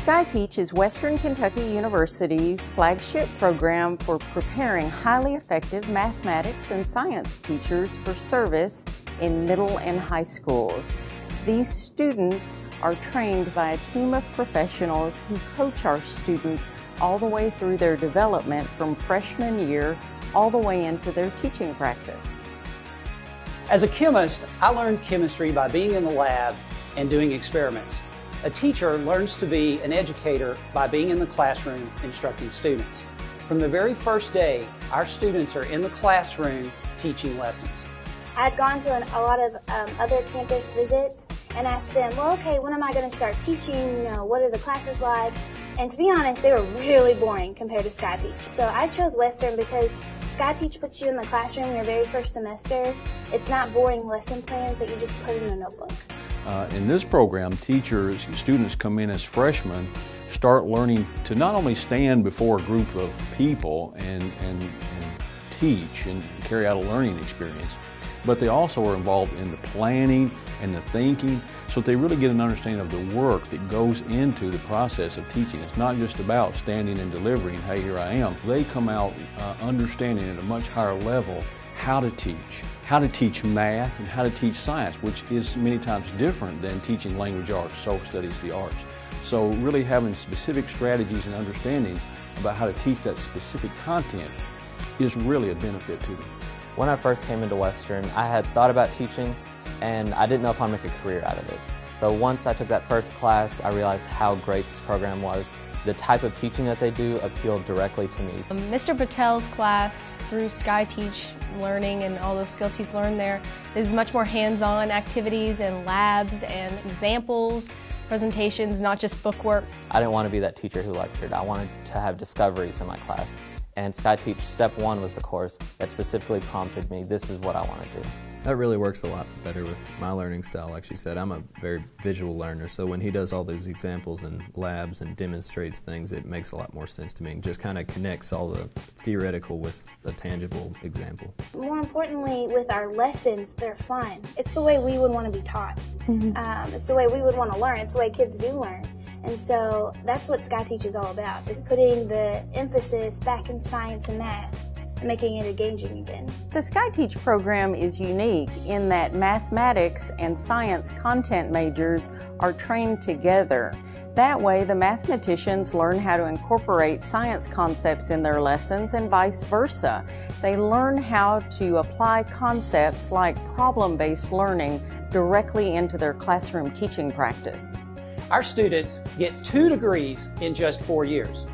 SKyTeach is Western Kentucky University's flagship program for preparing highly effective mathematics and science teachers for service in middle and high schools. These students are trained by a team of professionals who coach our students all the way through their development from freshman year all the way into their teaching practice. As a chemist, I learned chemistry by being in the lab and doing experiments. A teacher learns to be an educator by being in the classroom instructing students. From the very first day, our students are in the classroom teaching lessons. I had gone to a lot of other campus visits and asked them, well, okay, when am I going to start teaching? What are the classes like? And to be honest, they were really boring compared to SKyTeach. So I chose Western because SKyTeach puts you in the classroom your very first semester. It's not boring lesson plans that you just put in a notebook. In this program, students come in as freshmen, start learning to not only stand before a group of people and teach and carry out a learning experience, but they also are involved in the planning and the thinking, so that they really get an understanding of the work that goes into the process of teaching. It's not just about standing and delivering, hey, here I am. They come out understanding at a much higher level how to teach math and how to teach science, which is many times different than teaching language arts, social studies, the arts. So really having specific strategies and understandings about how to teach that specific content is really a benefit to them. When I first came into Western, I had thought about teaching and I didn't know if I'd make a career out of it. So once I took that first class, I realized how great this program was. The type of teaching that they do appealed directly to me. Mr. Patel's class, through SKyTeach learning and all those skills he's learned there, is much more hands-on activities and labs and examples, presentations, not just bookwork. I didn't want to be that teacher who lectured. I wanted to have discoveries in my class. And SKyTeach Step 1 was the course that specifically prompted me, this is what I want to do. That really works a lot better with my learning style. Like she said, I'm a very visual learner, so when he does all those examples and labs and demonstrates things, it makes a lot more sense to me and just kind of connects all the theoretical with a tangible example. More importantly, with our lessons, they're fun. It's the way we would want to be taught. It's the way we would want to learn. It's the way kids do learn. And so that's what SKyTeach is all about, is putting the emphasis back in science and math and making it engaging again. The SKyTeach program is unique in that mathematics and science content majors are trained together. That way, the mathematicians learn how to incorporate science concepts in their lessons and vice versa. They learn how to apply concepts like problem-based learning directly into their classroom teaching practice. Our students get 2 degrees in just 4 years.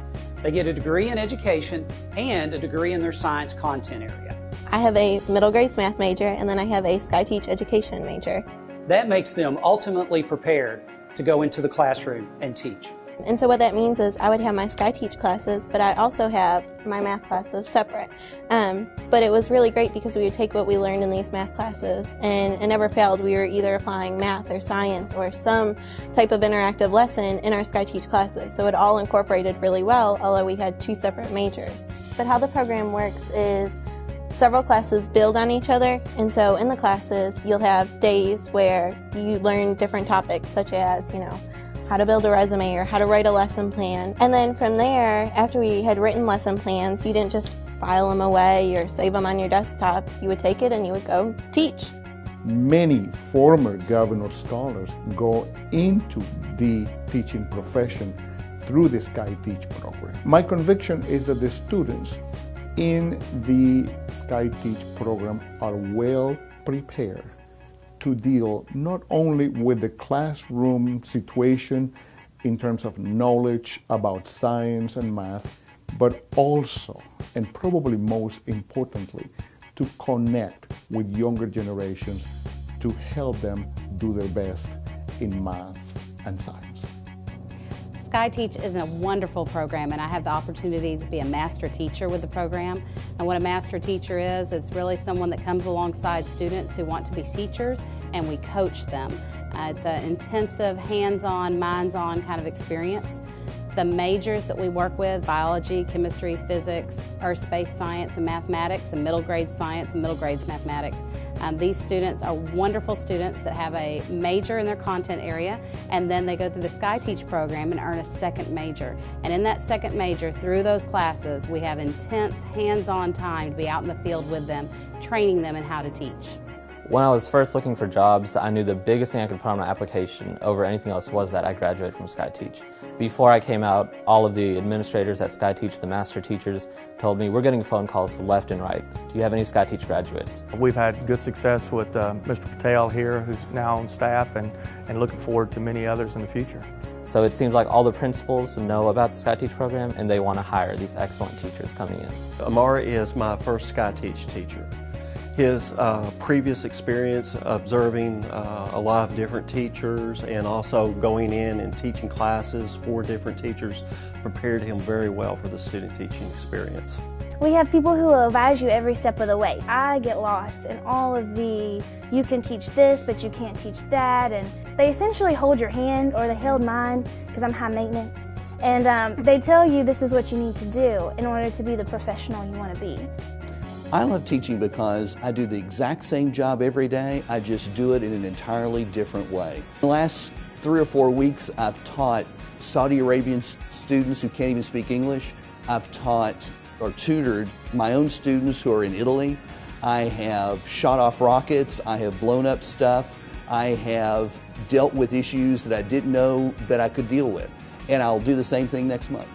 They get a degree in education and a degree in their science content area. I have a middle grades math major and then I have a SKyTeach education major. That makes them ultimately prepared to go into the classroom and teach. And so what that means is I would have my SKyTeach classes, but I also have my math classes separate. But it was really great because we would take what we learned in these math classes and it never failed. We were either applying math or science or some type of interactive lesson in our SKyTeach classes. So it all incorporated really well, although we had 2 separate majors. But how the program works is several classes build on each other, and so in the classes you'll have days where you learn different topics such as, how to build a resume or how to write a lesson plan. And then from there, after we had written lesson plans, you didn't just file them away or save them on your desktop. You would take it and you would go teach. Many former Governor scholars go into the teaching profession through the SKyTeach program. My conviction is that the students in the SKyTeach program are well prepared to deal not only with the classroom situation in terms of knowledge about science and math, but also, and probably most importantly, to connect with younger generations to help them do their best in math and science. SKyTeach is a wonderful program, and I have the opportunity to be a master teacher with the program. And what a master teacher is, it's really someone that comes alongside students who want to be teachers, and we coach them. It's an intensive, hands-on, minds-on kind of experience. The majors that we work with, biology, chemistry, physics, earth, space science, and mathematics, and middle grade science and middle grades mathematics. These students are wonderful students that have a major in their content area, and then they go through the SKyTeach program and earn a second major. And in that second major, through those classes, we have intense hands-on time to be out in the field with them, training them in how to teach. When I was first looking for jobs, I knew the biggest thing I could put on my application over anything else was that I graduated from SKyTeach. Before I came out, all of the administrators at SKyTeach, the master teachers, told me, we're getting phone calls left and right. Do you have any SKyTeach graduates? We've had good success with Mr. Patel here, who's now on staff, and looking forward to many others in the future. So it seems like all the principals know about the SKyTeach program and they want to hire these excellent teachers coming in. Amari is my first SKyTeach teacher. His previous experience observing a lot of different teachers and also going in and teaching classes for different teachers prepared him very well for the student teaching experience. We have people who will advise you every step of the way. I get lost in all of the, you can teach this, but you can't teach that, and they essentially hold your hand, or they held mine, because I'm high maintenance, and they tell you this is what you need to do in order to be the professional you want to be. I love teaching because I do the exact same job every day, I just do it in an entirely different way. In the last 3 or 4 weeks, I've taught Saudi Arabian students who can't even speak English. I've taught or tutored my own students who are in Italy. I have shot off rockets, I have blown up stuff, I have dealt with issues that I didn't know that I could deal with. And I'll do the same thing next month.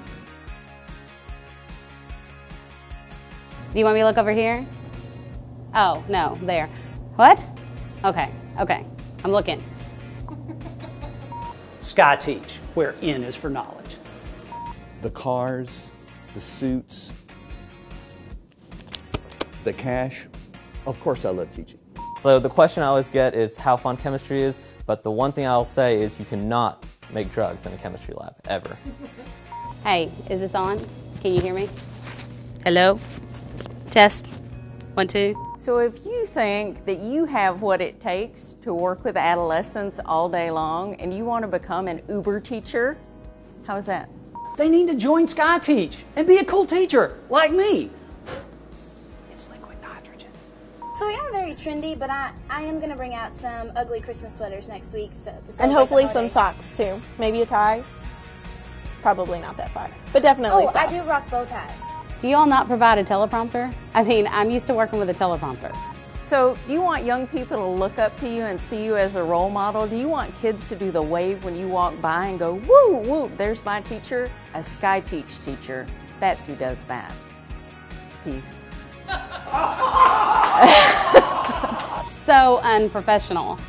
Do you want me to look over here? Oh, no, there. What? Okay, I'm looking. SKyTeach, where N is for knowledge. The cars, the suits, the cash. Of course I love teaching. So the question I always get is how fun chemistry is, but the one thing I'll say is you cannot make drugs in a chemistry lab, ever. Hey, is this on? Can you hear me? Hello? Test. 1, 2. So if you think that you have what it takes to work with adolescents all day long and you want to become an Uber teacher, how's that? They need to join SKyTeach and be a cool teacher like me. It's liquid nitrogen. So we are very trendy, but I am going to bring out some ugly Christmas sweaters next week. So to And celebrate hopefully the some holidays. socks too. Maybe a tie. Probably not that far, but definitely Oh, socks. I do rock bow ties. Do you all not provide a teleprompter? I mean, I'm used to working with a teleprompter. So do you want young people to look up to you and see you as a role model? Do you want kids to do the wave when you walk by and go, woo, woo, there's my teacher? A SKyTeach teacher. That's who does that. Peace. So unprofessional.